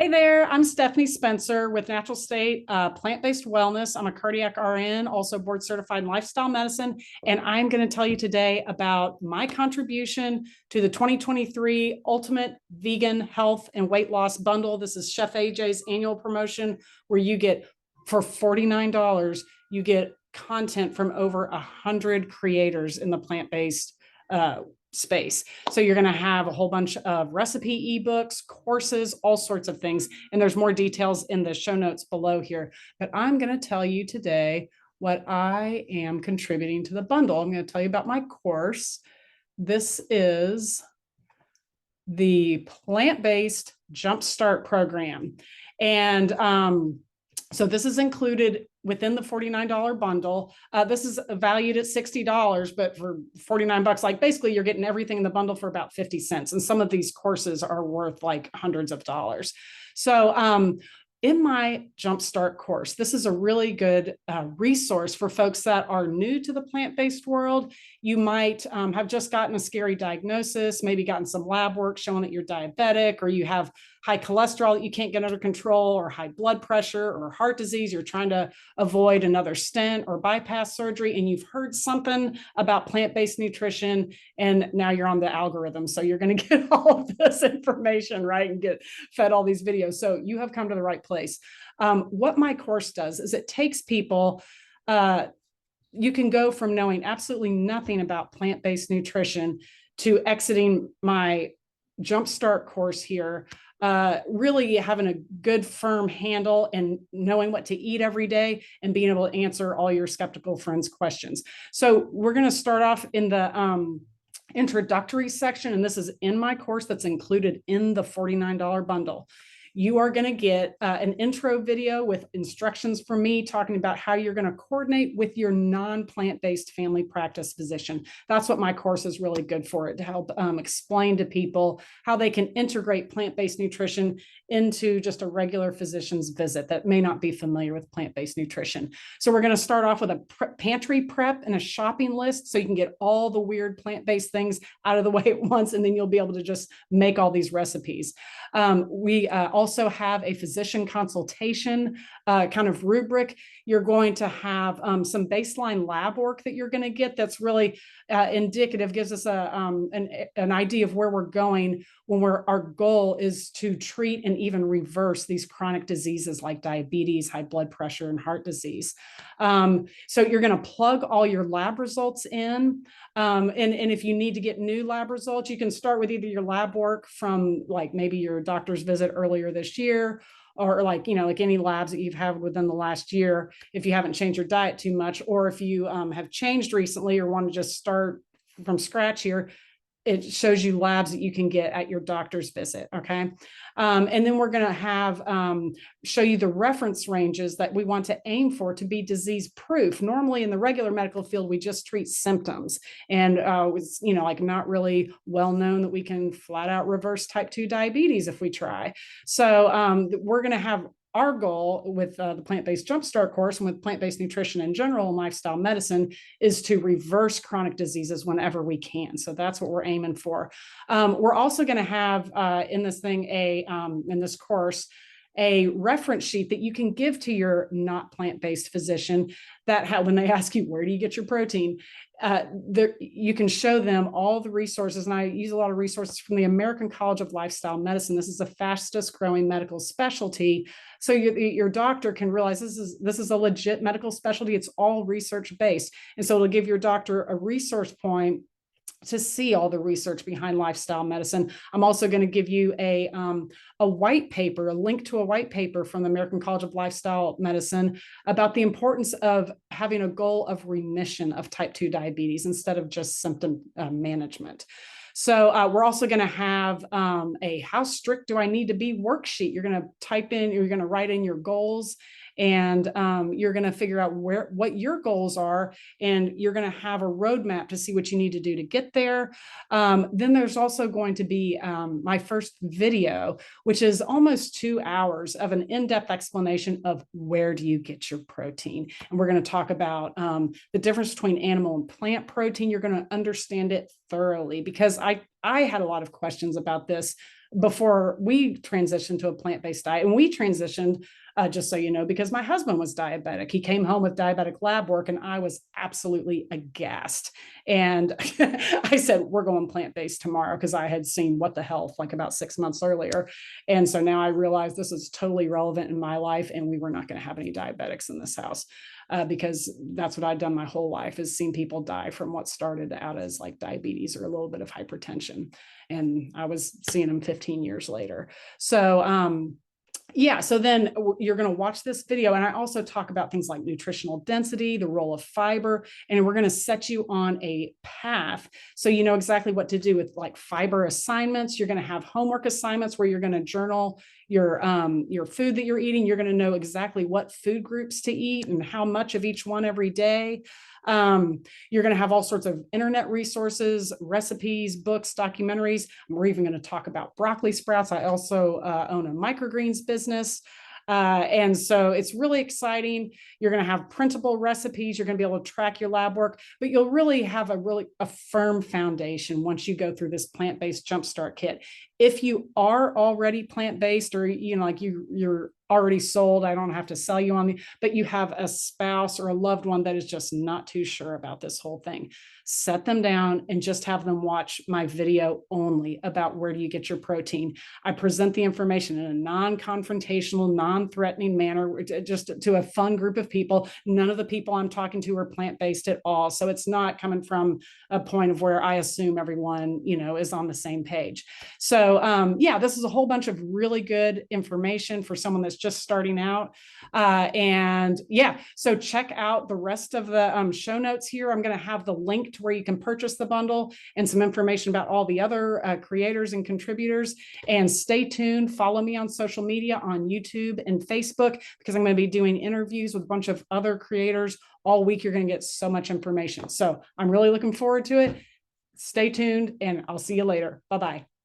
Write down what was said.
Hey there, I'm Stephanie Spencer with Natural State Plant-Based Wellness. I'm a cardiac RN, also board certified in lifestyle medicine, and I'm going to tell you today about my contribution to the 2023 Ultimate Vegan Health and Weight Loss Bundle. This is Chef AJ's annual promotion where you get, for $49, you get content from over 100 creators in the plant-based space. So you're going to have a whole bunch of recipe ebooks, courses, all sorts of things. And there's more details in the show notes below here. But I'm going to tell you today what I am contributing to the bundle. I'm going to tell you about my course. This is the plant-based jumpstart program. And so this is included within the $49 bundle. This is valued at $60, but for $49, like basically you're getting everything in the bundle for about 50 cents. And some of these courses are worth like hundreds of dollars. So in my Jumpstart course, this is a really good resource for folks that are new to the plant-based world. You might have just gotten a scary diagnosis, maybe gotten some lab work showing that you're diabetic, or you have high cholesterol that you can't get under control, or high blood pressure, or heart disease. You're trying to avoid another stent or bypass surgery, and you've heard something about plant-based nutrition, and now you're on the algorithm. So you're going to get all of this information, right, and get fed all these videos. So you have come to the right place. What my course does is it takes people, you can go from knowing absolutely nothing about plant-based nutrition to exiting my Jumpstart course here, really having a good firm handle and knowing what to eat every day and being able to answer all your skeptical friends' questions. So we're going to start off in the introductory section, and this is in my course that's included in the $49 bundle. You are going to get an intro video with instructions from me talking about how you're going to coordinate with your non-plant-based family practice physician. That's what my course is really good for, it to help explain to people how they can integrate plant-based nutrition into just a regular physician's visit that may not be familiar with plant-based nutrition. So we're going to start off with a pantry prep and a shopping list so you can get all the weird plant-based things out of the way at once, and then you'll be able to just make all these recipes. We also have a physician consultation kind of rubric. You're going to have some baseline lab work that you're going to get that's really indicative, gives us an idea of where we're going when our goal is to treat and even reverse these chronic diseases like diabetes, high blood pressure, and heart disease. So you're going to plug all your lab results in. And if you need to get new lab results, you can start with either your lab work from like maybe your doctor's visit earlier this year, or like any labs that you've had within the last year, if you haven't changed your diet too much, or if you have changed recently or want to just start from scratch here, it shows you labs that you can get at your doctor's visit. Okay. And then we're going to have show you the reference ranges that we want to aim for to be disease proof. Normally in the regular medical field, we just treat symptoms, and it's like not really well known that we can flat out reverse type 2 diabetes if we try. So we're going to have our goal with the plant-based jumpstart course and with plant-based nutrition in general and lifestyle medicine is to reverse chronic diseases whenever we can. So that's what we're aiming for. We're also going to have in this thing in this course a reference sheet that you can give to your not plant-based physician that when they ask you, where do you get your protein? You can show them all the resources. And I use a lot of resources from the American College of Lifestyle Medicine. This is the fastest growing medical specialty. So your doctor can realize this is a legit medical specialty. It's all research based. And so it'll give your doctor a resource point to see all the research behind lifestyle medicine. I'm also going to give you a white paper, a link to a white paper from the American College of Lifestyle Medicine about the importance of having a goal of remission of type 2 diabetes instead of just symptom management. So we're also going to have a how strict do I need to be worksheet. You're going to type in, you're going to write in your goals, and you're going to figure out what your goals are, and you're going to have a roadmap to see what you need to do to get there. Then there's also going to be my first video, which is almost 2 hours of an in-depth explanation of where do you get your protein. And we're going to talk about the difference between animal and plant protein. You're going to understand it thoroughly, because I had a lot of questions about this before we transitioned to a plant-based diet. And we transitioned, just so you know, because my husband was diabetic. He came home with diabetic lab work and I was absolutely aghast. And I said, we're going plant-based tomorrow, because I had seen What the Health like about 6 months earlier. And so now I realize this is totally relevant in my life, and we were not going to have any diabetics in this house. Because that's what I've done my whole life, is seen people die from what started out as like diabetes or a little bit of hypertension. And I was seeing them 15 years later. So, yeah, so then you're going to watch this video. And I also talk about things like nutritional density, the role of fiber, and we're going to set you on a path so you know exactly what to do with like fiber assignments. You're going to have homework assignments where you're going to journal your food that you're eating. You're going to know exactly what food groups to eat and how much of each one every day. You're going to have all sorts of internet resources, recipes, books, documentaries. We're even going to talk about broccoli sprouts. I also own a microgreens business. And so it's really exciting. You're going to have printable recipes. You're going to be able to track your lab work, but you'll really have a firm foundation once you go through this plant-based jumpstart kit. If you are already plant-based, or like you're already sold, I don't have to sell you on but you have a spouse or a loved one that is just not too sure about this whole thing, set them down and just have them watch my video only about where do you get your protein. I present the information in a non-confrontational, non-threatening manner, just to a fun group of people. None of the people I'm talking to are plant-based at all. So it's not coming from a point of where I assume everyone, is on the same page. So yeah, this is a whole bunch of really good information for someone that's just starting out. And yeah, so check out the rest of the show notes here. I'm going to have the link to where you can purchase the bundle and some information about all the other creators and contributors. And stay tuned. Follow me on social media on YouTube and Facebook, because I'm going to be doing interviews with a bunch of other creators all week. You're going to get so much information. So I'm really looking forward to it. Stay tuned, and I'll see you later. Bye-bye.